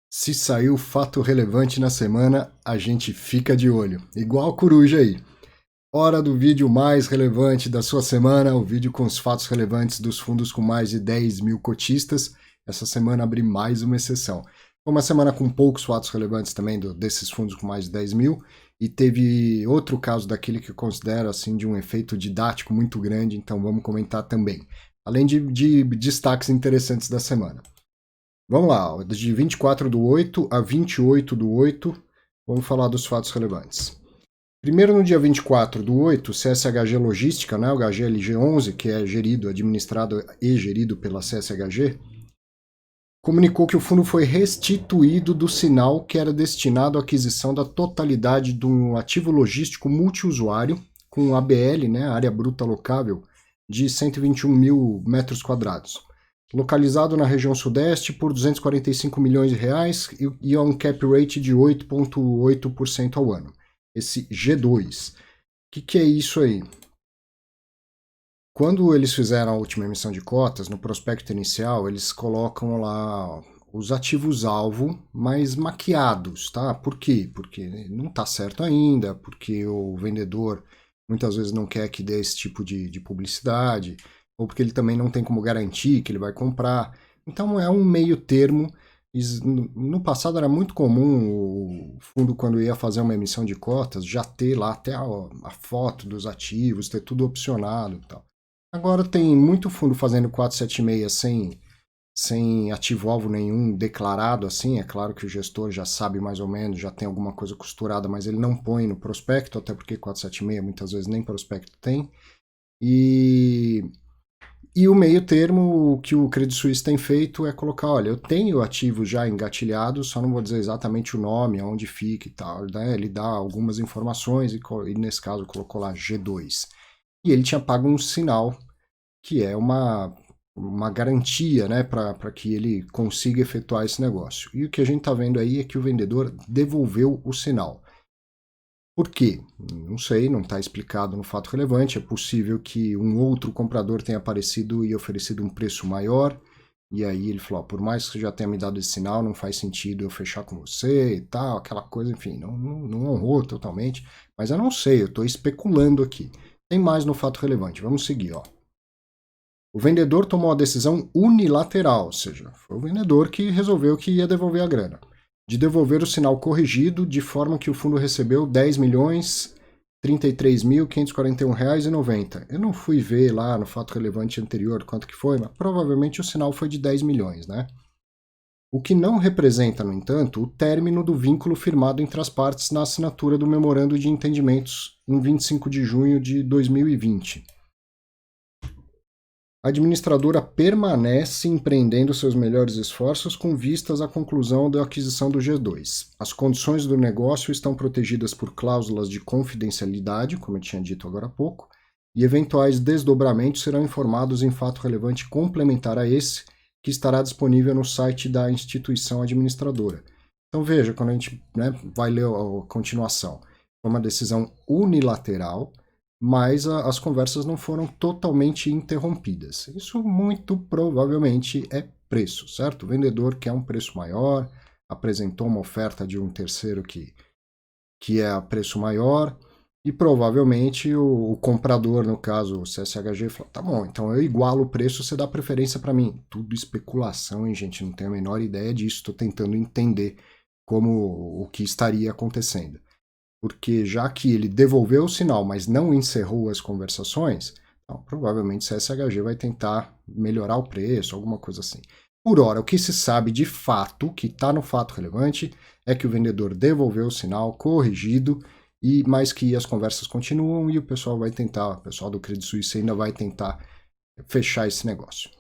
Se saiu fato relevante na semana, a gente fica de olho. Igual coruja aí. Hora do vídeo mais relevante da sua semana, o vídeo com os fatos relevantes dos fundos com mais de 10 mil cotistas. Essa semana abri mais uma exceção. Foi uma semana com poucos fatos relevantes também desses fundos com mais de 10 mil. E teve outro caso daquele que eu considero assim, de um efeito didático muito grande, então vamos comentar também. Além de destaques interessantes da semana. Vamos lá, de 24/8 a 28/8, vamos falar dos fatos relevantes. Primeiro, no dia 24/8, o CSHG Logística, né, o HGLG11, que é administrado e gerido pela CSHG, comunicou que o fundo foi restituído do sinal que era destinado à aquisição da totalidade de um ativo logístico multiusuário, com ABL, né, área bruta locável, de 121 mil metros quadrados. Localizado na região sudeste por 245 milhões de reais e a um cap rate de 8,8% ao ano. Esse G2. O que é isso aí? Quando eles fizeram a última emissão de cotas, no prospecto inicial, eles colocam lá os ativos-alvo mais maquiados, tá? Por quê? Porque não está certo ainda, porque o vendedor muitas vezes não quer que dê esse tipo de publicidade, ou porque ele também não tem como garantir que ele vai comprar. Então é um meio termo. No passado era muito comum o fundo, quando ia fazer uma emissão de cotas, já ter lá até a foto dos ativos, ter tudo opcionado e tal. Agora tem muito fundo fazendo 476 sem ativo-alvo nenhum declarado assim. É claro que o gestor já sabe mais ou menos, já tem alguma coisa costurada, mas ele não põe no prospecto, até porque 476 muitas vezes nem prospecto tem. E o meio termo que o Credit Suisse tem feito é colocar, olha, eu tenho ativos já engatilhados, só não vou dizer exatamente o nome, aonde fica e tal, né? Ele dá algumas informações e nesse caso colocou lá G2. E ele tinha pago um sinal que é uma garantia, né, para que ele consiga efetuar esse negócio. E o que a gente está vendo aí é que o vendedor devolveu o sinal. Por quê? Não sei, não está explicado no fato relevante. É possível que um outro comprador tenha aparecido e oferecido um preço maior, e aí ele falou, por mais que você já tenha me dado esse sinal, não faz sentido eu fechar com você e tal, aquela coisa, enfim, não honrou totalmente. Mas eu não sei, eu estou especulando aqui. Tem mais no fato relevante, vamos seguir, ó. O vendedor tomou a decisão unilateral, ou seja, foi o vendedor que resolveu que ia devolver a grana, de devolver o sinal corrigido de forma que o fundo recebeu R$ 10.033.541,90. Eu não fui ver lá no fato relevante anterior quanto que foi, mas provavelmente o sinal foi de 10 milhões, né? O que não representa, no entanto, o término do vínculo firmado entre as partes na assinatura do memorando de entendimentos em 25 de junho de 2020. A administradora permanece empreendendo seus melhores esforços com vistas à conclusão da aquisição do G2. As condições do negócio estão protegidas por cláusulas de confidencialidade, como eu tinha dito agora há pouco, e eventuais desdobramentos serão informados em fato relevante complementar a esse, que estará disponível no site da instituição administradora. Então veja, quando a gente vai ler a continuação, foi uma decisão unilateral, mas as conversas não foram totalmente interrompidas. Isso muito provavelmente é preço, certo? O vendedor quer um preço maior, apresentou uma oferta de um terceiro que é a preço maior, e provavelmente o comprador, no caso o CSHG, falou, tá bom, então eu igualo o preço, você dá preferência para mim. Tudo especulação, hein, gente? Não tenho a menor ideia disso, estou tentando entender como o que estaria acontecendo. Porque já que ele devolveu o sinal, mas não encerrou as conversações, então, provavelmente o CSHG vai tentar melhorar o preço, alguma coisa assim. Por hora, o que se sabe de fato, que está no fato relevante, é que o vendedor devolveu o sinal corrigido, mas que as conversas continuam e o pessoal do Credit Suisse ainda vai tentar fechar esse negócio.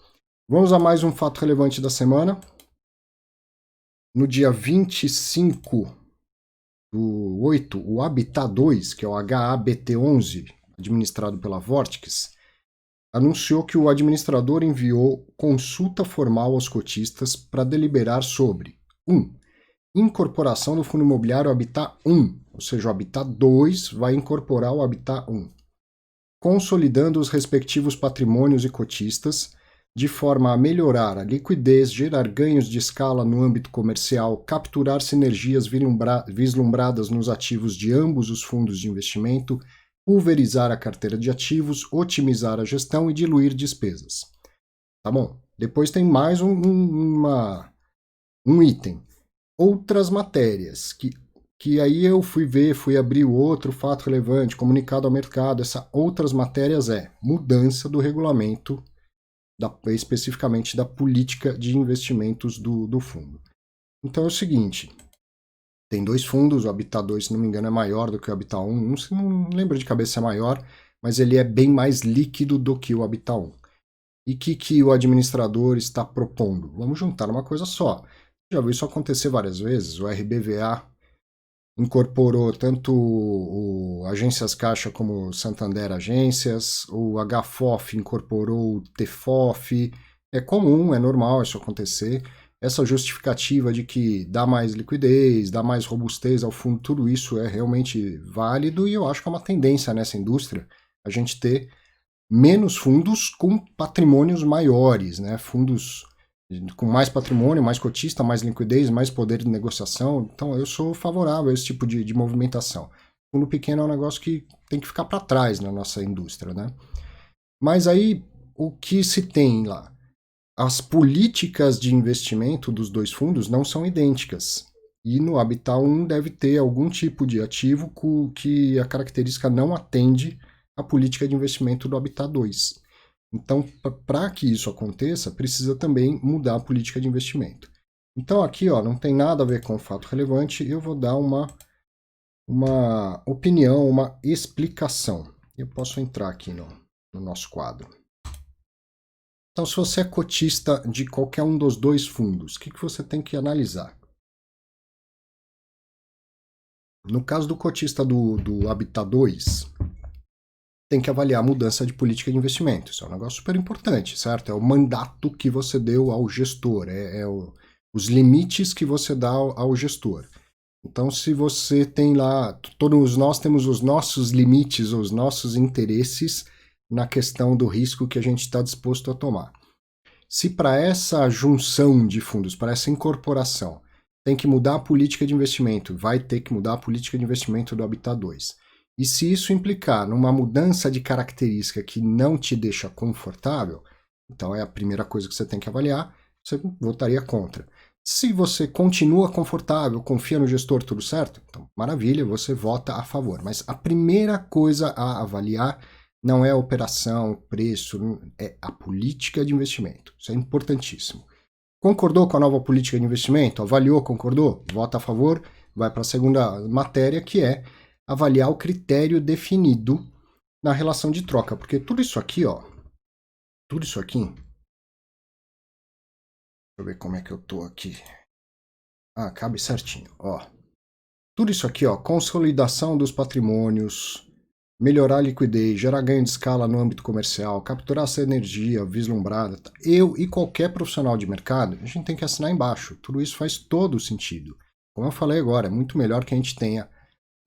Vamos a mais um fato relevante da semana. No dia 25 do 8, o Habitat 2, que é o HABT11, administrado pela Vortex, anunciou que o administrador enviou consulta formal aos cotistas para deliberar sobre 1. Incorporação do fundo imobiliário Habitat 1, ou seja, o Habitat 2 vai incorporar o Habitat 1, consolidando os respectivos patrimônios e cotistas, de forma a melhorar a liquidez, gerar ganhos de escala no âmbito comercial, capturar sinergias vislumbradas nos ativos de ambos os fundos de investimento, pulverizar a carteira de ativos, otimizar a gestão e diluir despesas. Tá bom? Depois tem mais um item. Outras matérias, que aí eu fui abrir o outro fato relevante, comunicado ao mercado. Essas outras matérias mudança do regulamento, especificamente da política de investimentos do fundo. Então é o seguinte, tem dois fundos, o Habitat 2, se não me engano, é maior do que o Habitat 1, não lembro de cabeça se é maior, mas ele é bem mais líquido do que o Habitat 1. E o que o administrador está propondo? Vamos juntar uma coisa só. Já viu isso acontecer várias vezes, o RBVA incorporou tanto o Agências Caixa como o Santander Agências, o HFOF incorporou o TFOF. É comum, é normal isso acontecer. Essa justificativa de que dá mais liquidez, dá mais robustez ao fundo, tudo isso é realmente válido e eu acho que é uma tendência nessa indústria a gente ter menos fundos com patrimônios maiores, né? Fundos com mais patrimônio, mais cotista, mais liquidez, mais poder de negociação. Então eu sou favorável a esse tipo de movimentação. Fundo pequeno é um negócio que tem que ficar para trás na nossa indústria, né? Mas aí o que se tem lá? As políticas de investimento dos dois fundos não são idênticas. E no Habitat 1 deve ter algum tipo de ativo que a característica não atende à política de investimento do Habitat 2. Então, para que isso aconteça, precisa também mudar a política de investimento. Então aqui não tem nada a ver com o fato relevante, eu vou dar uma opinião, uma explicação. Eu posso entrar aqui no nosso quadro. Então, se você é cotista de qualquer um dos dois fundos, o que você tem que analisar? No caso do cotista do Habitat 2, tem que avaliar a mudança de política de investimento. Isso é um negócio super importante, certo? É o mandato que você deu ao gestor, os limites que você dá ao gestor. Então, se você tem lá, todos nós temos os nossos limites, os nossos interesses na questão do risco que a gente está disposto a tomar. Se para essa junção de fundos, para essa incorporação, tem que mudar a política de investimento, vai ter que mudar a política de investimento do Habitat 2. E se isso implicar numa mudança de característica que não te deixa confortável, então é a primeira coisa que você tem que avaliar, você votaria contra. Se você continua confortável, confia no gestor, tudo certo, então maravilha, você vota a favor. Mas a primeira coisa a avaliar não é a operação, o preço, é a política de investimento. Isso é importantíssimo. Concordou com a nova política de investimento? Avaliou, concordou? Vota a favor, vai para a segunda matéria, que é avaliar o critério definido na relação de troca. Porque tudo isso aqui, deixa eu ver como é que eu tô aqui. Cabe certinho, Tudo isso aqui, consolidação dos patrimônios, melhorar a liquidez, gerar ganho de escala no âmbito comercial, capturar essa energia vislumbrada. Eu e qualquer profissional de mercado, a gente tem que assinar embaixo. Tudo isso faz todo sentido. Como eu falei agora, é muito melhor que a gente tenha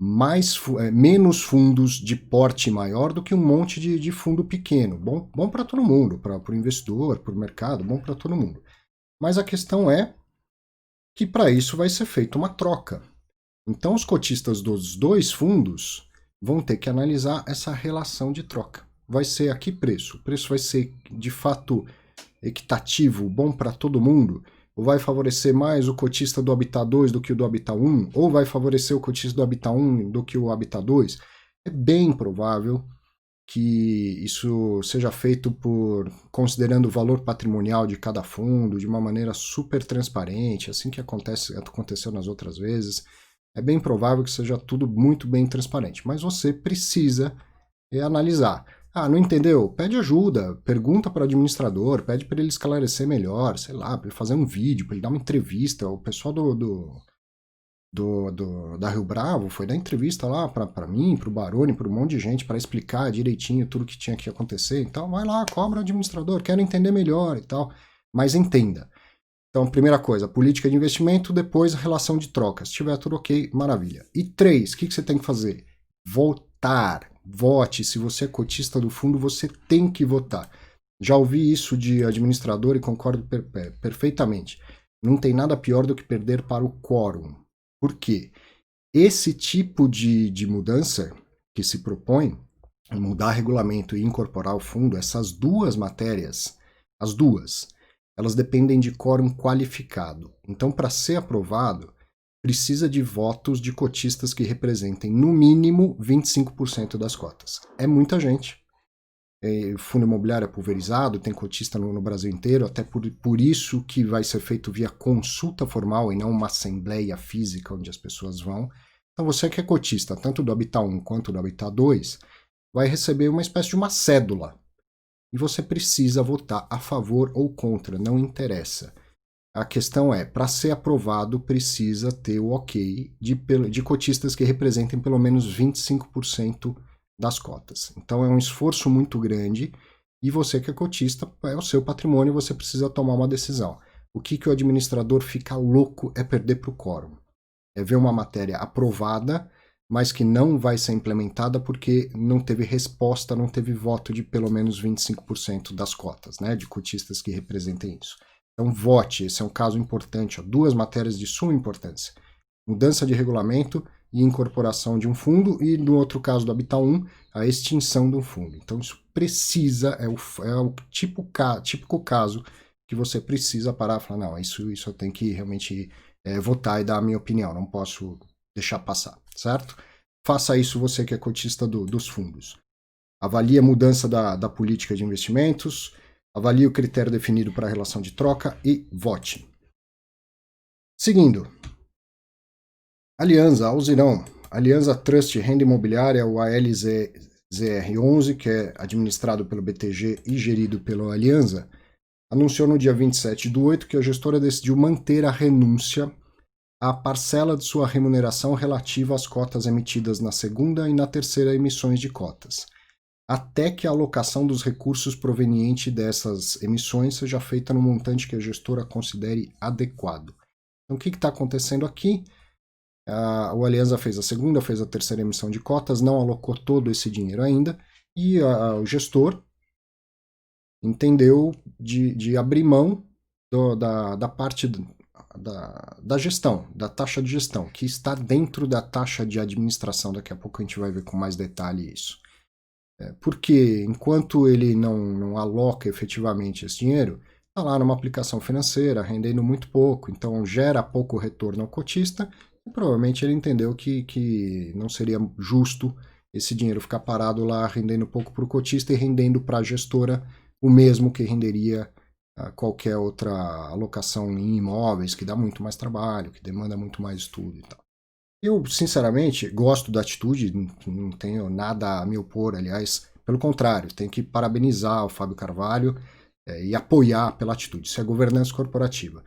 menos fundos de porte maior do que um monte de fundo pequeno. Bom para todo mundo, para o investidor, para o mercado, bom para todo mundo. Mas a questão é que para isso vai ser feita uma troca. Então os cotistas dos dois fundos vão ter que analisar essa relação de troca. Vai ser a que preço? O preço vai ser de fato equitativo, bom para todo mundo? Ou vai favorecer mais o cotista do Habitat 2 do que o do Habitat 1? Ou vai favorecer o cotista do Habitat 1 do que o Habitat 2? É bem provável que isso seja feito considerando o valor patrimonial de cada fundo, de uma maneira super transparente, assim que aconteceu nas outras vezes. É bem provável que seja tudo muito bem transparente, mas você precisa analisar. Não entendeu? Pede ajuda, pergunta para o administrador, pede para ele esclarecer melhor, sei lá, para ele fazer um vídeo, para ele dar uma entrevista. O pessoal da Rio Bravo foi dar entrevista lá para mim, para o Baroni, para um monte de gente, para explicar direitinho tudo que tinha que acontecer. Então vai lá, cobra o administrador, quero entender melhor e tal, mas entenda. Então, primeira coisa, política de investimento, depois a relação de troca. Se tiver tudo ok, maravilha. E 3, o que você tem que fazer? Votar. Vote. Se você é cotista do fundo, você tem que votar. Já ouvi isso de administrador e concordo perfeitamente. Não tem nada pior do que perder para o quórum. Por quê? Esse tipo de mudança que se propõe, mudar regulamento e incorporar o fundo, essas duas matérias, as duas, elas dependem de quórum qualificado. Então, para ser aprovado, precisa de votos de cotistas que representem, no mínimo, 25% das cotas. É muita gente. O fundo imobiliário é pulverizado, tem cotista no Brasil inteiro, até por isso que vai ser feito via consulta formal e não uma assembleia física onde as pessoas vão. Então você que é cotista, tanto do Habitat 1 quanto do Habitat 2, vai receber uma espécie de uma cédula. E você precisa votar a favor ou contra, não interessa. A questão é, para ser aprovado, precisa ter o ok de cotistas que representem pelo menos 25% das cotas. Então é um esforço muito grande e você que é cotista, é o seu patrimônio, você precisa tomar uma decisão. O que o administrador fica louco é perder para o quórum. É ver uma matéria aprovada, mas que não vai ser implementada porque não teve resposta, não teve voto de pelo menos 25% das cotas, né, de cotistas que representem isso. Então vote, esse é um caso importante, ó, duas matérias de suma importância. Mudança de regulamento e incorporação de um fundo, e no outro caso do Habitat 1, a extinção do fundo. Então isso precisa, é o típico caso que você precisa parar e falar, não, isso eu tenho que realmente votar e dar a minha opinião, não posso deixar passar, certo? Faça isso você que é cotista dos fundos. Avalie a mudança da política de investimentos, avalie o critério definido para a relação de troca e vote. Seguindo, Alianza, Alzirão, Alianza Trust Renda Imobiliária, o ALZR11, que é administrado pelo BTG e gerido pela Alianza, anunciou no dia 27/8 que a gestora decidiu manter a renúncia à parcela de sua remuneração relativa às cotas emitidas na segunda e na terceira emissões de cotas, até que a alocação dos recursos provenientes dessas emissões seja feita no montante que a gestora considere adequado. Então, o que está acontecendo aqui? O Alianza fez a segunda, fez a terceira emissão de cotas, não alocou todo esse dinheiro ainda, e o gestor entendeu de abrir mão da parte da gestão, da taxa de gestão, que está dentro da taxa de administração. Daqui a pouco a gente vai ver com mais detalhe isso. Porque enquanto ele não aloca efetivamente esse dinheiro, está lá numa aplicação financeira, rendendo muito pouco, então gera pouco retorno ao cotista, e provavelmente ele entendeu que não seria justo esse dinheiro ficar parado lá, rendendo pouco para o cotista e rendendo para a gestora o mesmo que renderia qualquer outra alocação em imóveis, que dá muito mais trabalho, que demanda muito mais estudo e tal. Eu, sinceramente, gosto da atitude, não tenho nada a me opor, aliás, pelo contrário, tenho que parabenizar o Fábio Carvalho e apoiar pela atitude. Isso é governança corporativa.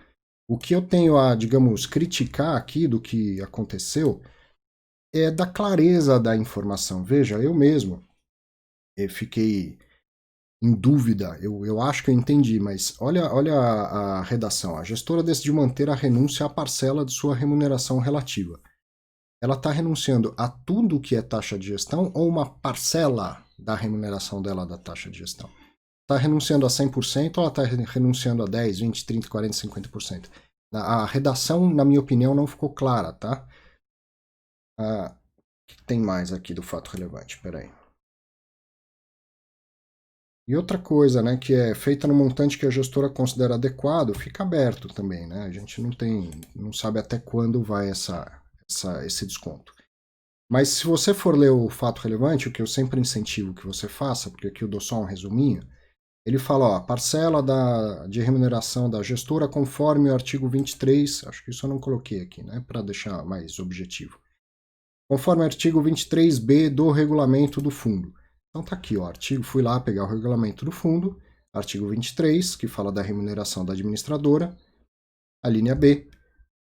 O que eu tenho a, digamos, criticar aqui do que aconteceu é da clareza da informação. Veja, eu mesmo fiquei em dúvida, eu acho que eu entendi, mas olha a redação. A gestora decidiu manter a renúncia à parcela de sua remuneração relativa. Ela está renunciando a tudo que é taxa de gestão ou uma parcela da remuneração dela da taxa de gestão? Está renunciando a 100% ou ela está renunciando a 10, 20, 30, 40, 50%? A redação, na minha opinião, não ficou clara, tá? O que tem mais aqui do fato relevante? Peraí. E outra coisa, né, que é feita no montante que a gestora considera adequado, fica aberto também, né? A gente não sabe até quando vai esse desconto. Mas se você for ler o fato relevante, o que eu sempre incentivo que você faça, porque aqui eu dou só um resuminho, ele fala, ó, parcela de remuneração da gestora conforme o artigo 23, acho que isso eu não coloquei aqui, né, para deixar mais objetivo. Conforme o artigo 23b do regulamento do fundo. Então tá aqui, ó, artigo, fui lá pegar o regulamento do fundo, artigo 23, que fala da remuneração da administradora, a linha B,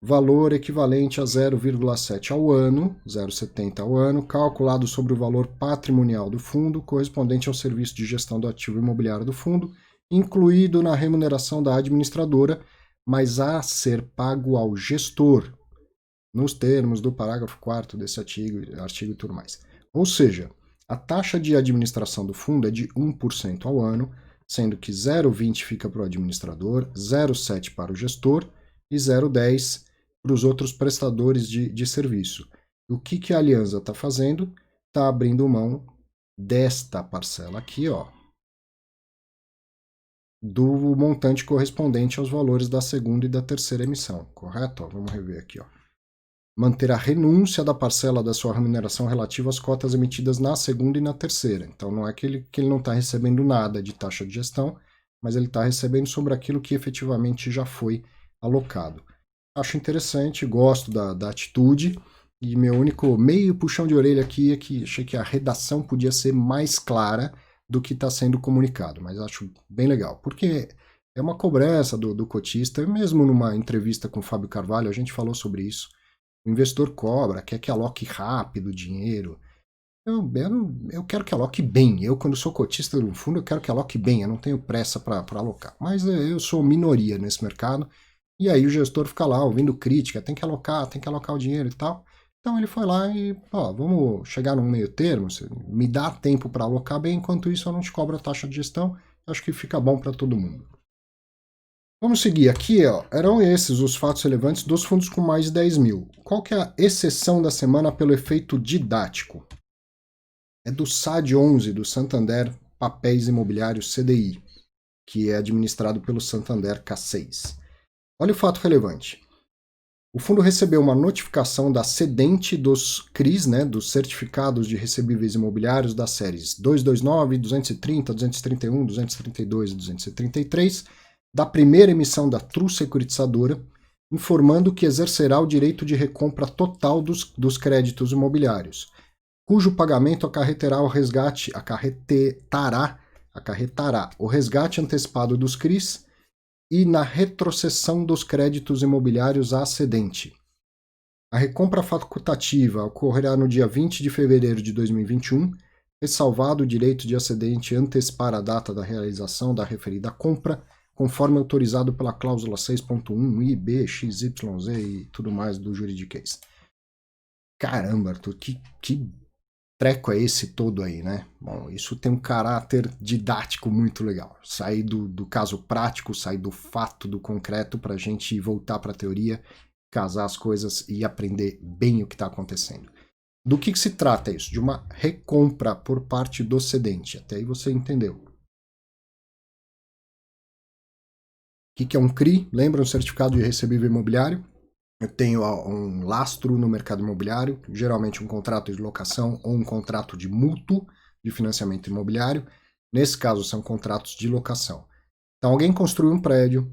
valor equivalente a 0,7 ao ano, 0,70 ao ano, calculado sobre o valor patrimonial do fundo, correspondente ao serviço de gestão do ativo imobiliário do fundo, incluído na remuneração da administradora, mas a ser pago ao gestor, nos termos do parágrafo 4º desse artigo e tudo mais. Ou seja, a taxa de administração do fundo é de 1% ao ano, sendo que 0,20 fica para o administrador, 0,7 para o gestor e 0,10 para os outros prestadores de serviço. O que a Alianza está fazendo? Está abrindo mão desta parcela aqui, ó, do montante correspondente aos valores da segunda e da terceira emissão, correto? Ó, vamos rever aqui, ó. Manter a renúncia da parcela da sua remuneração relativa às cotas emitidas na segunda e na terceira. Então não é que ele não está recebendo nada de taxa de gestão, mas ele está recebendo sobre aquilo que efetivamente já foi alocado. Acho interessante, gosto da atitude, e meu único meio puxão de orelha aqui é que achei que a redação podia ser mais clara do que está sendo comunicado, mas acho bem legal, porque é uma cobrança do cotista, mesmo numa entrevista com o Fábio Carvalho, a gente falou sobre isso. O investidor cobra, quer que aloque rápido o dinheiro. Eu quero que aloque bem. Eu, quando sou cotista de um fundo, eu quero que aloque bem. Eu não tenho pressa para alocar. Mas eu sou minoria nesse mercado. E aí o gestor fica lá ouvindo crítica. Tem que alocar o dinheiro e tal. Então ele foi lá e, ó, vamos chegar num meio termo. Você me dá tempo para alocar bem. Enquanto isso, eu não te cobro a taxa de gestão. Acho que fica bom para todo mundo. Vamos seguir aqui, ó. Eram esses os fatos relevantes dos fundos com mais de 10 mil. Qual que é a exceção da semana pelo efeito didático? É do SAD 11, do Santander Papéis Imobiliários CDI, que é administrado pelo Santander K6. Olha o fato relevante. O fundo recebeu uma notificação da cedente dos CRIs, né, dos certificados de recebíveis imobiliários das séries 229, 230, 231, 232 e 233, da primeira emissão da Tru Securitizadora, informando que exercerá o direito de recompra total dos créditos imobiliários, cujo pagamento acarretará o resgate antecipado dos CRIs e na retrocessão dos créditos imobiliários à cedente. A recompra facultativa ocorrerá no dia 20 de fevereiro de 2021, ressalvado o direito de a cedente antecipar a data da realização da referida compra, conforme autorizado pela cláusula 6.1, I, B, X, Y, Z e tudo mais do juridiquês. Caramba, Arthur, que treco é esse todo aí, né? Bom, isso tem um caráter didático muito legal. Sair do caso prático, sair do fato, do concreto, para a gente voltar para a teoria, casar as coisas e aprender bem o que está acontecendo. Do que se trata isso? De uma recompra por parte do cedente. Até aí você entendeu. O que é um CRI? Lembra um certificado de recebível imobiliário? Eu tenho um lastro no mercado imobiliário, geralmente um contrato de locação ou um contrato de mútuo de financiamento imobiliário. Nesse caso, são contratos de locação. Então, alguém construiu um prédio,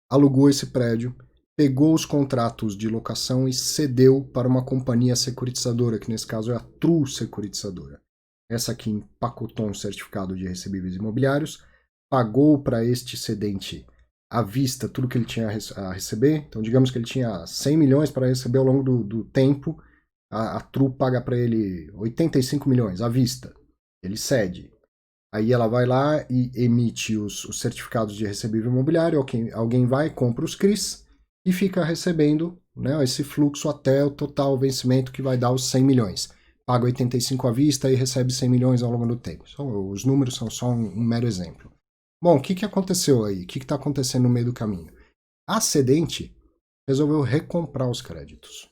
alugou esse prédio, pegou os contratos de locação e cedeu para uma companhia securitizadora, que nesse caso é a Tru Securitizadora. Essa aqui empacotou um certificado de recebíveis imobiliários, pagou para este cedente à vista tudo que ele tinha a receber. Então, digamos que ele tinha 100 milhões para receber ao longo do tempo. A Tru paga para ele 85 milhões à vista. Ele cede. Aí ela vai lá e emite os certificados de recebível imobiliário. Alguém vai, compra os CRIs e fica recebendo, né, esse fluxo até o total vencimento que vai dar os 100 milhões. Paga 85 à vista e recebe 100 milhões ao longo do tempo. Os números são só um mero exemplo. Bom, o que aconteceu aí? O que está acontecendo no meio do caminho? A cedente resolveu recomprar os créditos.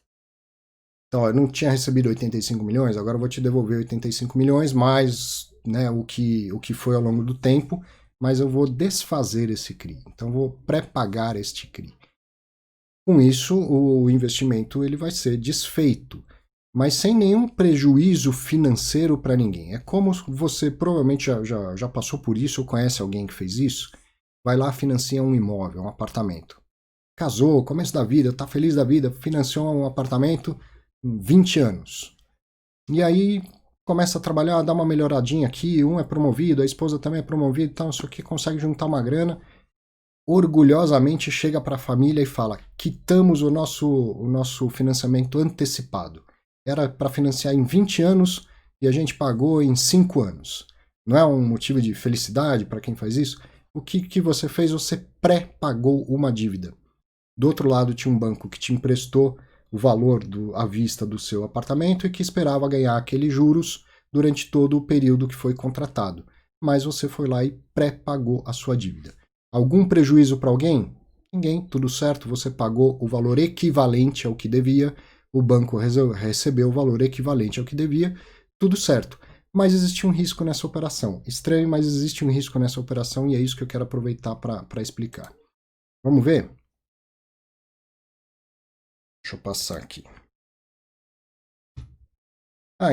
Então, eu não tinha recebido 85 milhões, agora eu vou te devolver 85 milhões, mais, né, o que foi ao longo do tempo, mas eu vou desfazer esse CRI. Então, eu vou pré-pagar este CRI. Com isso, o investimento ele vai ser desfeito, mas sem nenhum prejuízo financeiro para ninguém. É como você provavelmente já passou por isso ou conhece alguém que fez isso. Vai lá, financia um imóvel, um apartamento. Casou, começo da vida, tá feliz da vida, financiou um apartamento em 20 anos. E aí começa a trabalhar, dá uma melhoradinha aqui, um é promovido, a esposa também é promovida, então isso aqui consegue juntar uma grana. Orgulhosamente chega para a família e fala: quitamos o nosso financiamento antecipado. Era para financiar em 20 anos e a gente pagou em 5 anos. Não é um motivo de felicidade para quem faz isso? O que você fez? Você pré-pagou uma dívida. Do outro lado tinha um banco que te emprestou o valor à vista do seu apartamento e que esperava ganhar aqueles juros durante todo o período que foi contratado. mas você foi lá e pré-pagou a sua dívida. Algum prejuízo para alguém? Ninguém, tudo certo, você pagou o valor equivalente ao que devia, o banco recebeu o valor equivalente ao que devia, tudo certo. Mas existe um risco nessa operação. Estranho, mas existe um risco nessa operação e é isso que eu quero aproveitar para explicar. Vamos ver? Deixa eu passar aqui.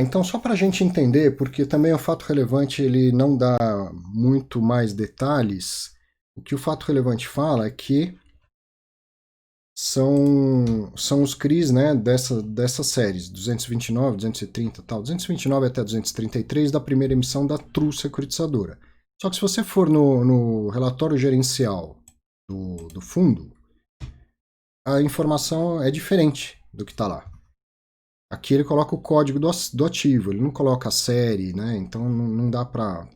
Então só para a gente entender, porque também o fato relevante ele não dá muito mais detalhes, o que o fato relevante fala é que são os CRIs, né, dessas séries, 229, 230 tal, 229 até 233 da primeira emissão da True Securitizadora. Só que se você for no relatório gerencial do fundo, a informação é diferente do que está lá. Aqui ele coloca o código do ativo, ele não coloca a série, né? Então não dá para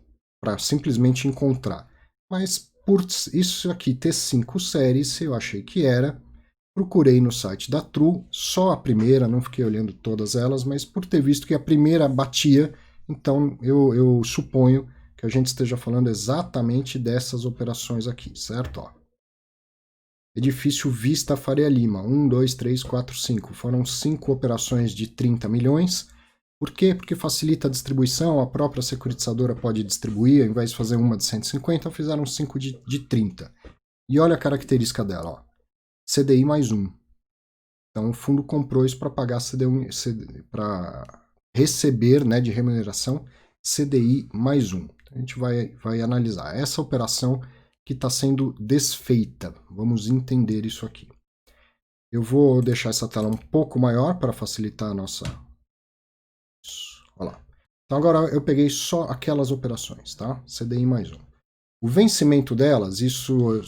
simplesmente encontrar. Mas por isso aqui ter 5 séries, eu achei que era. Procurei no site da True, só a primeira, não fiquei olhando todas elas, mas por ter visto que a primeira batia, então eu suponho que a gente esteja falando exatamente dessas operações aqui, certo? Ó. Edifício Vista Faria Lima, 1, 2, 3, 4, 5. Foram 5 operações de 30 milhões. Por quê? Porque facilita a distribuição, a própria securitizadora pode distribuir, ao invés de fazer uma de 150, fizeram 5 de 30. E olha a característica dela, ó. CDI mais 1. Então o fundo comprou isso para pagar para receber, né, de remuneração CDI mais 1. Então, a gente vai analisar essa operação que está sendo desfeita. Vamos entender isso aqui. Eu vou deixar essa tela um pouco maior para facilitar a nossa... Olha lá. Então agora eu peguei só aquelas operações, tá? CDI mais 1. O vencimento delas, isso eu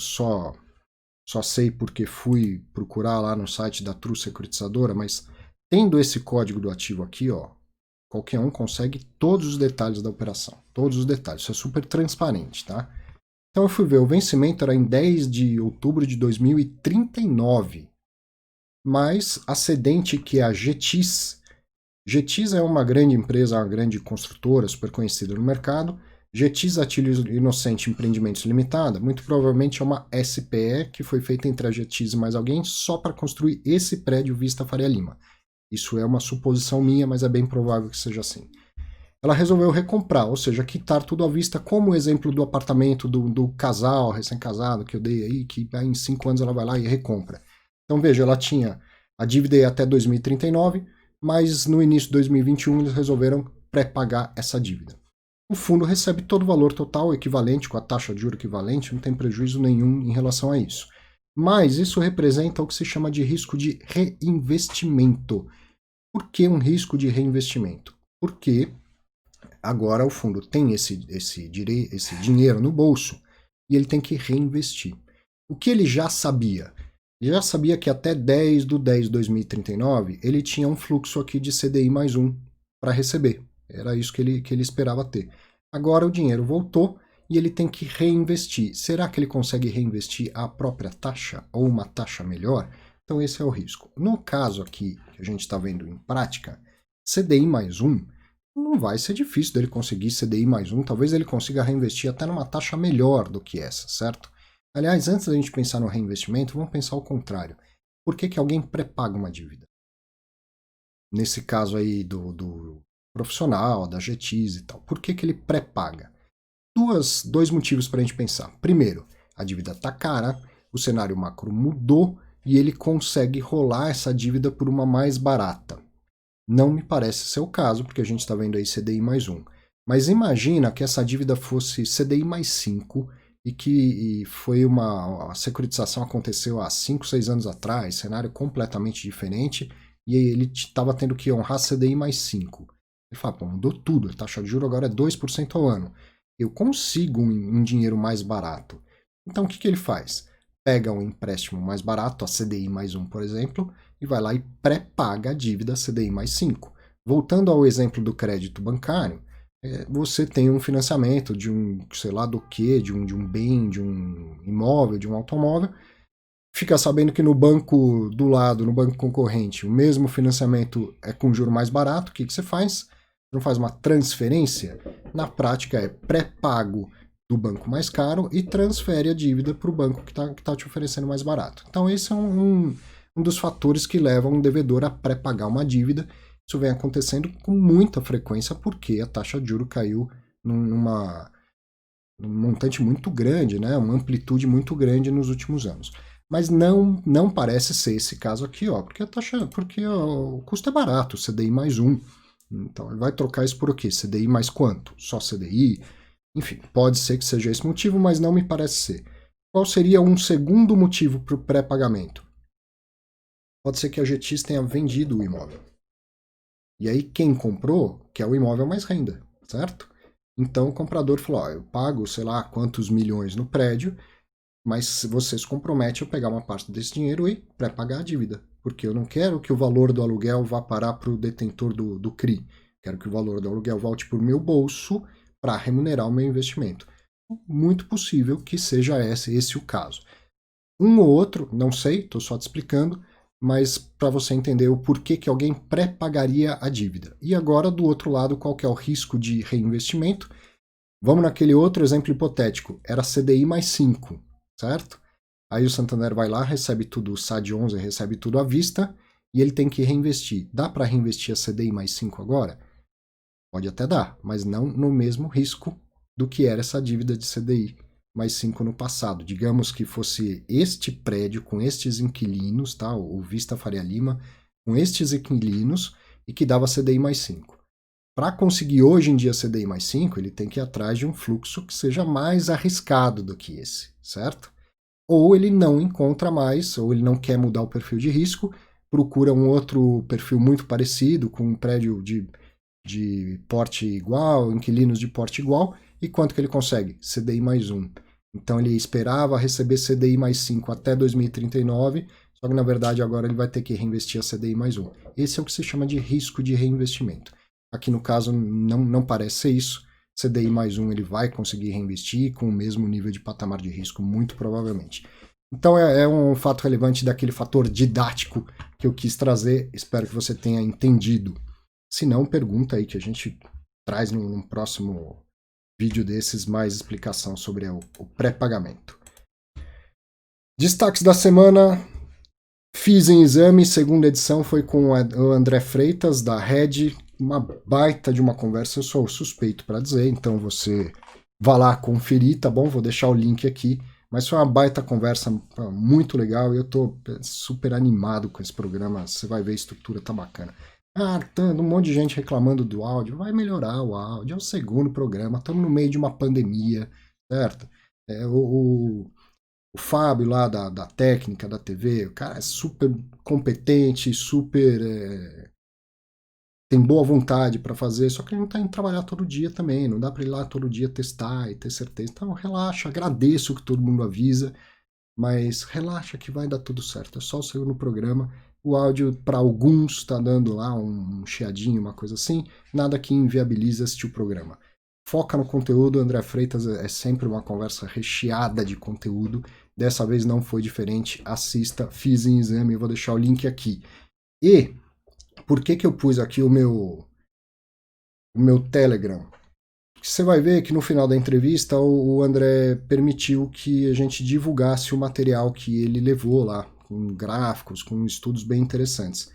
só sei porque fui procurar lá no site da True Securitizadora, mas tendo esse código do ativo aqui, ó, qualquer um consegue todos os detalhes da operação. Todos os detalhes. Isso é super transparente, tá? Então eu fui ver, o vencimento era em 10 de outubro de 2039, mas a cedente, que é a GTIS, GTIS é uma grande empresa, uma grande construtora, super conhecida no mercado. GTIS Atílio Inocente Empreendimentos Limitada, muito provavelmente é uma SPE que foi feita entre a GTIS e mais alguém só para construir esse prédio Vista Faria Lima. Isso é uma suposição minha, mas é bem provável que seja assim. Ela resolveu recomprar, ou seja, quitar tudo à vista, como o exemplo do apartamento do casal recém-casado que eu dei aí, que em 5 anos ela vai lá e recompra. Então veja, ela tinha a dívida até 2039, mas no início de 2021 eles resolveram pré-pagar essa dívida. O fundo recebe todo o valor total equivalente, com a taxa de juros equivalente, não tem prejuízo nenhum em relação a isso. Mas isso representa o que se chama de risco de reinvestimento. Por que um risco de reinvestimento? Porque agora o fundo tem esse dinheiro no bolso e ele tem que reinvestir. O que ele já sabia? Ele já sabia que até 10 de 10 de 2039 ele tinha um fluxo aqui de CDI mais 1 para receber. Era isso que ele esperava ter. Agora o dinheiro voltou e ele tem que reinvestir. Será que ele consegue reinvestir a própria taxa ou uma taxa melhor? Então esse é o risco. No caso aqui, que a gente está vendo em prática, CDI mais 1, não vai ser difícil dele conseguir CDI mais 1. Talvez ele consiga reinvestir até numa taxa melhor do que essa, certo? Aliás, antes da gente pensar no reinvestimento, vamos pensar o contrário. Por que alguém pré-paga uma dívida? Nesse caso aí do profissional, da GTIS e tal. Por que ele pré-paga? Dois motivos para a gente pensar. Primeiro, a dívida está cara, o cenário macro mudou e ele consegue rolar essa dívida por uma mais barata. Não me parece ser o caso, porque a gente está vendo aí CDI mais 1. Mas imagina que essa dívida fosse CDI mais 5 e que a securitização aconteceu há 5, 6 anos atrás, cenário completamente diferente, e ele estava tendo que honrar CDI mais 5. Ele fala, pô, mudou tudo, a taxa de juros agora é 2% ao ano. Eu consigo um dinheiro mais barato. Então o que ele faz? Pega um empréstimo mais barato, a CDI mais 1, por exemplo, e vai lá e pré-paga a dívida CDI mais 5. Voltando ao exemplo do crédito bancário, você tem um financiamento de um, sei lá do que, de um bem, de um imóvel, de um automóvel, fica sabendo que no banco do lado, no banco concorrente, o mesmo financiamento é com juro mais barato, o que você faz? não faz uma transferência, na prática é pré-pago do banco mais caro e transfere a dívida para o banco que tá te oferecendo mais barato. Então esse é um dos fatores que levam um devedor a pré-pagar uma dívida. Isso vem acontecendo com muita frequência porque a taxa de juros caiu num montante muito grande, né? Uma amplitude muito grande nos últimos anos. Mas não parece ser esse caso aqui, ó, porque o custo é barato, CDI mais 1. Então ele vai trocar isso por o quê? CDI mais quanto? Só CDI? Enfim, pode ser que seja esse motivo, mas não me parece ser. Qual seria um segundo motivo para o pré-pagamento? Pode ser que a GTX tenha vendido o imóvel. E aí quem comprou quer o imóvel mais renda, certo? Então o comprador falou, ó, eu pago sei lá quantos milhões no prédio, mas se você se compromete a pegar uma parte desse dinheiro e pré-pagar a dívida. Porque eu não quero que o valor do aluguel vá parar para o detentor do CRI. Quero que o valor do aluguel volte para o meu bolso para remunerar o meu investimento. Muito possível que seja esse o caso. Um ou outro, não sei, estou só te explicando, mas para você entender o porquê que alguém pré-pagaria a dívida. E agora, do outro lado, qual que é o risco de reinvestimento? Vamos naquele outro exemplo hipotético. Era CDI mais 5, certo? Aí o Santander vai lá, recebe tudo, o SAD 11 recebe tudo à vista, e ele tem que reinvestir. Dá para reinvestir a CDI mais 5 agora? Pode até dar, mas não no mesmo risco do que era essa dívida de CDI mais 5 no passado. Digamos que fosse este prédio com estes inquilinos, tá? O Vista Faria Lima, com estes inquilinos e que dava CDI mais 5. Para conseguir hoje em dia CDI mais 5, ele tem que ir atrás de um fluxo que seja mais arriscado do que esse, certo? Ou ele não encontra mais, ou ele não quer mudar o perfil de risco, procura um outro perfil muito parecido, com um prédio de porte igual, inquilinos de porte igual, e quanto que ele consegue? CDI mais 1. Então ele esperava receber CDI mais 5 até 2039, só que na verdade agora ele vai ter que reinvestir a CDI mais 1. Esse é o que se chama de risco de reinvestimento. Aqui no caso não parece ser isso. CDI mais 1 ele vai conseguir reinvestir com o mesmo nível de patamar de risco, muito provavelmente. Então é um fato relevante daquele fator didático que eu quis trazer. Espero que você tenha entendido. Se não, pergunta aí que a gente traz num próximo vídeo desses mais explicação sobre o pré-pagamento. Destaques da semana. Fiz em exame, segunda edição foi com o André Freitas, da Red, uma baita de uma conversa, eu sou suspeito para dizer, então você vá lá conferir, tá bom? Vou deixar o link aqui, mas foi uma baita conversa muito legal e eu tô super animado com esse programa, você vai ver a estrutura, tá bacana. Um monte de gente reclamando do áudio, vai melhorar o áudio, é o segundo programa, estamos no meio de uma pandemia, certo? O Fábio lá da técnica da TV, o cara é super competente, super tem boa vontade para fazer, só que ele não está indo trabalhar todo dia também, não dá para ir lá todo dia testar e ter certeza. Então relaxa, agradeço que todo mundo avisa, mas relaxa que vai dar tudo certo. É só o segundo programa. O áudio para alguns está dando lá um chiadinho, uma coisa assim, nada que inviabilize assistir o programa. Foca no conteúdo, André Freitas é sempre uma conversa recheada de conteúdo. Dessa vez não foi diferente. Assista, fiz em exame, eu vou deixar o link aqui. E por que eu pus aqui o meu Telegram? Você vai ver que no final da entrevista o André permitiu que a gente divulgasse o material que ele levou lá, com gráficos, com estudos bem interessantes.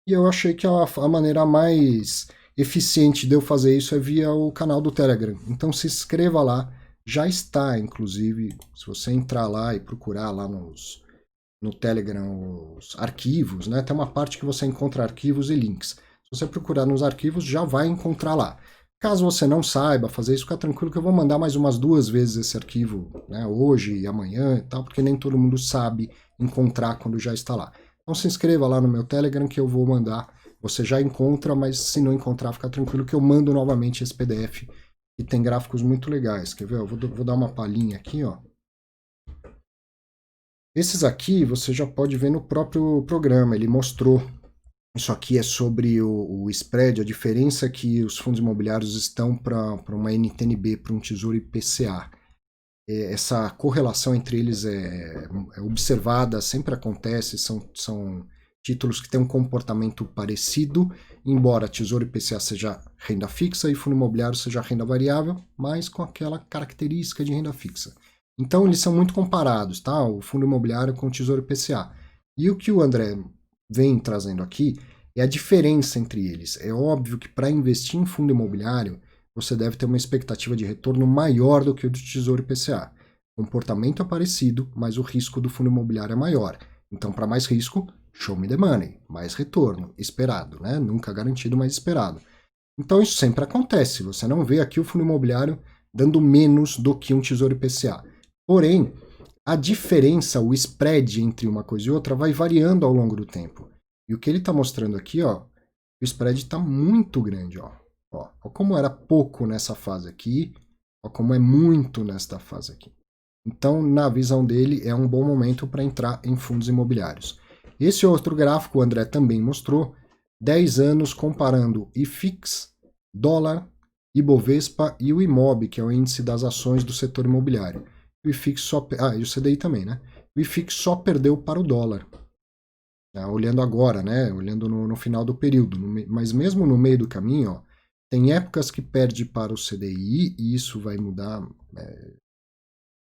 E eu achei que a maneira mais eficiente de eu fazer isso é via o canal do Telegram. Então se inscreva lá, já está, inclusive, se você entrar lá e procurar lá no Telegram os arquivos, né? Tem uma parte que você encontra arquivos e links. Se você procurar nos arquivos, já vai encontrar lá. Caso você não saiba fazer isso, fica tranquilo que eu vou mandar mais umas 2 vezes esse arquivo, né? Hoje e amanhã e tal, porque nem todo mundo sabe encontrar quando já está lá. Então se inscreva lá no meu Telegram que eu vou mandar. Você já encontra, mas se não encontrar, fica tranquilo que eu mando novamente esse PDF e tem gráficos muito legais. Quer ver? Eu vou dar uma palhinha aqui, ó. Esses aqui você já pode ver no próprio programa, ele mostrou. Isso aqui é sobre o spread, a diferença que os fundos imobiliários estão para uma NTNB, para um Tesouro IPCA. Essa correlação entre eles é observada, sempre acontece, são títulos que têm um comportamento parecido, embora Tesouro IPCA seja renda fixa e fundo imobiliário seja renda variável, mas com aquela característica de renda fixa. Então eles são muito comparados, tá? O fundo imobiliário com o Tesouro IPCA. E o que o André vem trazendo aqui é a diferença entre eles. É óbvio que para investir em fundo imobiliário, você deve ter uma expectativa de retorno maior do que o do Tesouro IPCA. O comportamento é parecido, mas o risco do fundo imobiliário é maior. Então, para mais risco, show me the money, mais retorno, esperado, né? Nunca garantido, mas esperado. Então, isso sempre acontece. Você não vê aqui o fundo imobiliário dando menos do que um Tesouro IPCA. Porém, a diferença, o spread entre uma coisa e outra vai variando ao longo do tempo. E o que ele está mostrando aqui, ó, o spread está muito grande, ó. Ó como era pouco nessa fase aqui, ó como é muito nesta fase aqui. Então, na visão dele, é um bom momento para entrar em fundos imobiliários. Esse outro gráfico o André também mostrou, 10 anos comparando IFIX, dólar, Ibovespa e o IMOB, que é o índice das ações do setor imobiliário. O IFIX só... e o CDI também, né? O IFIX só perdeu para o dólar. Olhando agora, né? Olhando no final do período. Mas mesmo no meio do caminho, ó, tem épocas que perde para o CDI e isso vai mudar...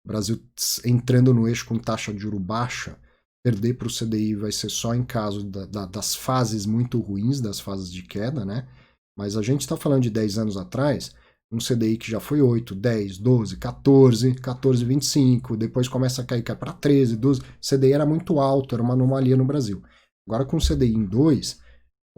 O Brasil entrando no eixo com taxa de juro baixa, perder para o CDI vai ser só em caso das fases muito ruins, das fases de queda, né? Mas a gente está falando de 10 anos atrás, um CDI que já foi 8, 10, 12, 14, 14,25, depois começa a cair, cai para 13, 12. O CDI era muito alto, era uma anomalia no Brasil. Agora com o CDI em 2,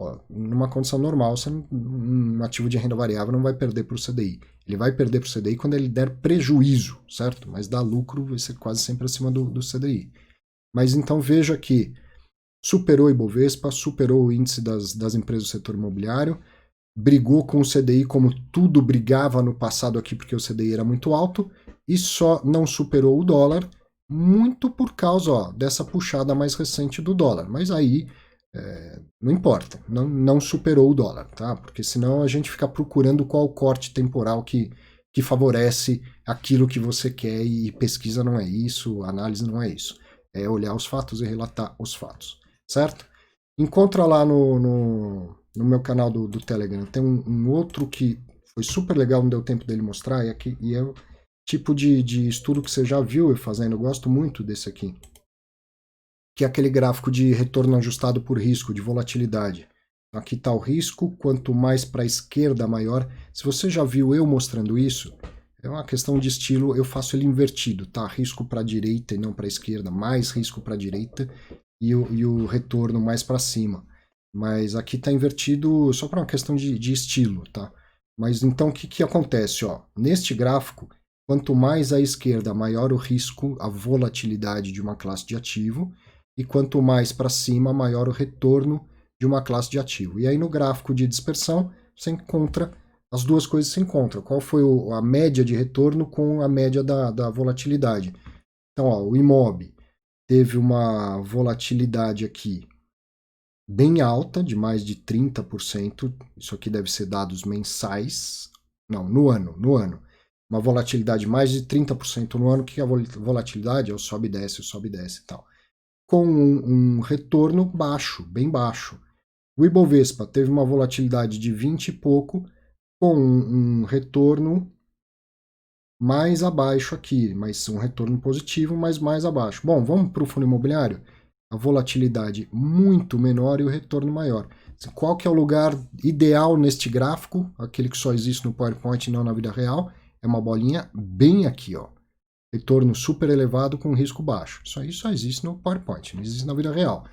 ó, numa condição normal, um ativo de renda variável não vai perder para o CDI. Ele vai perder para o CDI quando ele der prejuízo, certo? Mas dar lucro vai ser quase sempre acima do CDI. Mas então veja que superou o Ibovespa, superou o índice das empresas do setor imobiliário, brigou com o CDI como tudo brigava no passado aqui porque o CDI era muito alto, e só não superou o dólar, muito por causa dessa puxada mais recente do dólar. Mas aí não importa, não superou o dólar, tá? Porque senão a gente fica procurando qual corte temporal que favorece aquilo que você quer, e pesquisa não é isso, análise não é isso. É olhar os fatos e relatar os fatos, certo? Encontra lá no meu canal do Telegram, tem um outro que foi super legal, não deu tempo dele mostrar, e é o tipo de estudo que você já viu eu fazendo, eu gosto muito desse aqui, que é aquele gráfico de retorno ajustado por risco, de volatilidade. Aqui está o risco, quanto mais para a esquerda, maior. Se você já viu eu mostrando isso, é uma questão de estilo, eu faço ele invertido, tá? Risco para a direita e não para a esquerda, mais risco para a direita e o retorno mais para cima. Mas aqui está invertido só para uma questão de estilo, tá? Mas então o que acontece? Ó? Neste gráfico, quanto mais à esquerda, maior o risco, a volatilidade de uma classe de ativo, e quanto mais para cima, maior o retorno de uma classe de ativo. E aí no gráfico de dispersão, você encontra, as duas coisas se encontram. Qual foi a média de retorno com a média da volatilidade. Então, ó, o IMOB teve uma volatilidade aqui bem alta, de mais de 30%. Isso aqui deve ser dados mensais. Não, no ano. Uma volatilidade mais de 30% no ano, que a volatilidade é o sobe e desce e tal. Com um retorno baixo, bem baixo. O Ibovespa teve uma volatilidade de 20 e pouco, com um retorno mais abaixo aqui, mas um retorno positivo, mas mais abaixo. Bom, vamos para o fundo imobiliário? A volatilidade muito menor e o retorno maior. Qual que é o lugar ideal neste gráfico? Aquele que só existe no PowerPoint e não na vida real. É uma bolinha bem aqui, ó. Retorno super elevado com risco baixo. Isso aí só existe no PowerPoint, não existe na vida real.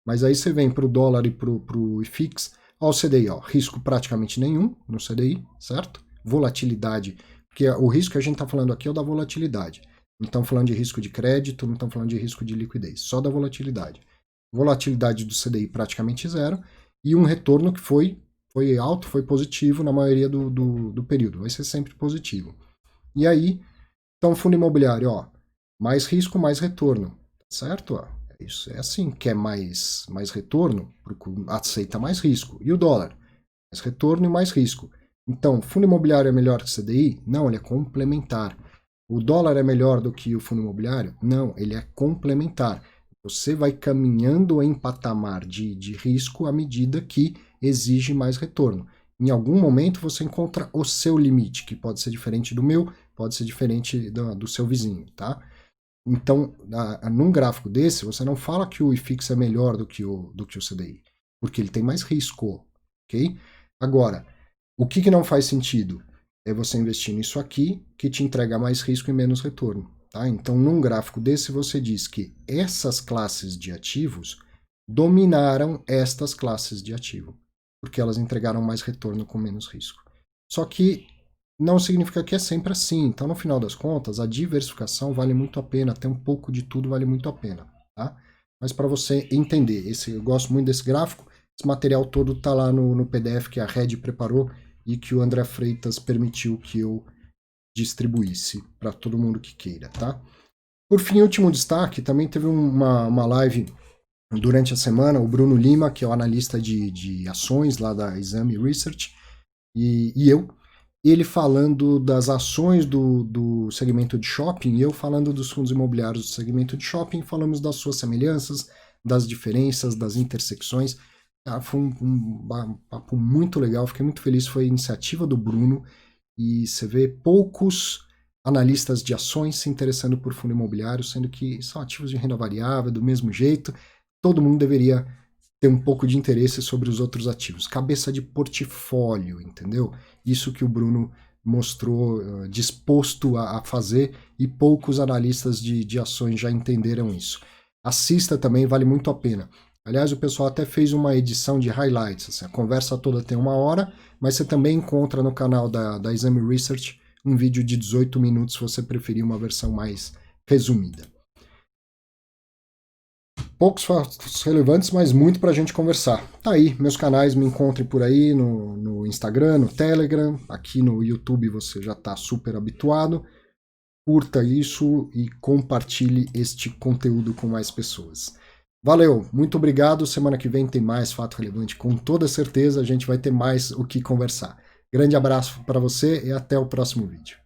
Mas aí você vem para o dólar e para o IFIX, ó, o CDI, ó, risco praticamente nenhum no CDI, certo? Volatilidade, porque o risco que a gente está falando aqui é o da volatilidade. Não estamos falando de risco de crédito, não estamos falando de risco de liquidez, só da volatilidade. Volatilidade do CDI praticamente zero, e um retorno que foi alto, foi positivo na maioria do período, vai ser sempre positivo. E aí, então, fundo imobiliário, ó, mais risco, mais retorno, certo? Ó, isso é assim, quer mais retorno, aceita mais risco. E o dólar? Mais retorno e mais risco. Então, fundo imobiliário é melhor que o CDI? Não, ele é complementar. O dólar é melhor do que o fundo imobiliário? Não, ele é complementar. Você vai caminhando em patamar de risco à medida que exige mais retorno. Em algum momento você encontra o seu limite, que pode ser diferente do meu, pode ser diferente do seu vizinho, tá? Então, num gráfico desse, você não fala que o IFIX é melhor do que o CDI, porque ele tem mais risco, ok? Agora, o que não faz sentido é você investir nisso aqui, que te entrega mais risco e menos retorno. Tá? Então, num gráfico desse, você diz que essas classes de ativos dominaram estas classes de ativo, porque elas entregaram mais retorno com menos risco. Só que não significa que é sempre assim. Então, no final das contas, a diversificação vale muito a pena, ter um pouco de tudo vale muito a pena. Tá? Mas para você entender, eu gosto muito desse gráfico, esse material todo está lá no PDF que a Red preparou e que o André Freitas permitiu que eu distribuísse para todo mundo que queira, tá? Por fim, último destaque, também teve uma live durante a semana, o Bruno Lima, que é o analista de ações lá da Exame Research, e ele falando das ações do segmento de shopping, e eu falando dos fundos imobiliários do segmento de shopping, falamos das suas semelhanças, das diferenças, das intersecções. Foi um papo muito legal, fiquei muito feliz, foi a iniciativa do Bruno, e você vê poucos analistas de ações se interessando por fundo imobiliário, sendo que são ativos de renda variável, do mesmo jeito, todo mundo deveria ter um pouco de interesse sobre os outros ativos. Cabeça de portfólio, entendeu? Isso que o Bruno mostrou disposto a fazer, e poucos analistas de ações já entenderam isso. Assista também, vale muito a pena. Aliás, o pessoal até fez uma edição de highlights, assim, a conversa toda tem 1 hora, mas você também encontra no canal da Exame Research um vídeo de 18 minutos se você preferir uma versão mais resumida. Poucos fatos relevantes, mas muito pra gente conversar. Tá aí, meus canais, me encontre por aí no Instagram, no Telegram, aqui no YouTube você já tá super habituado. Curta isso e compartilhe este conteúdo com mais pessoas. Valeu, muito obrigado. Semana que vem tem mais fato relevante, com toda certeza a gente vai ter mais o que conversar. Grande abraço para você e até o próximo vídeo.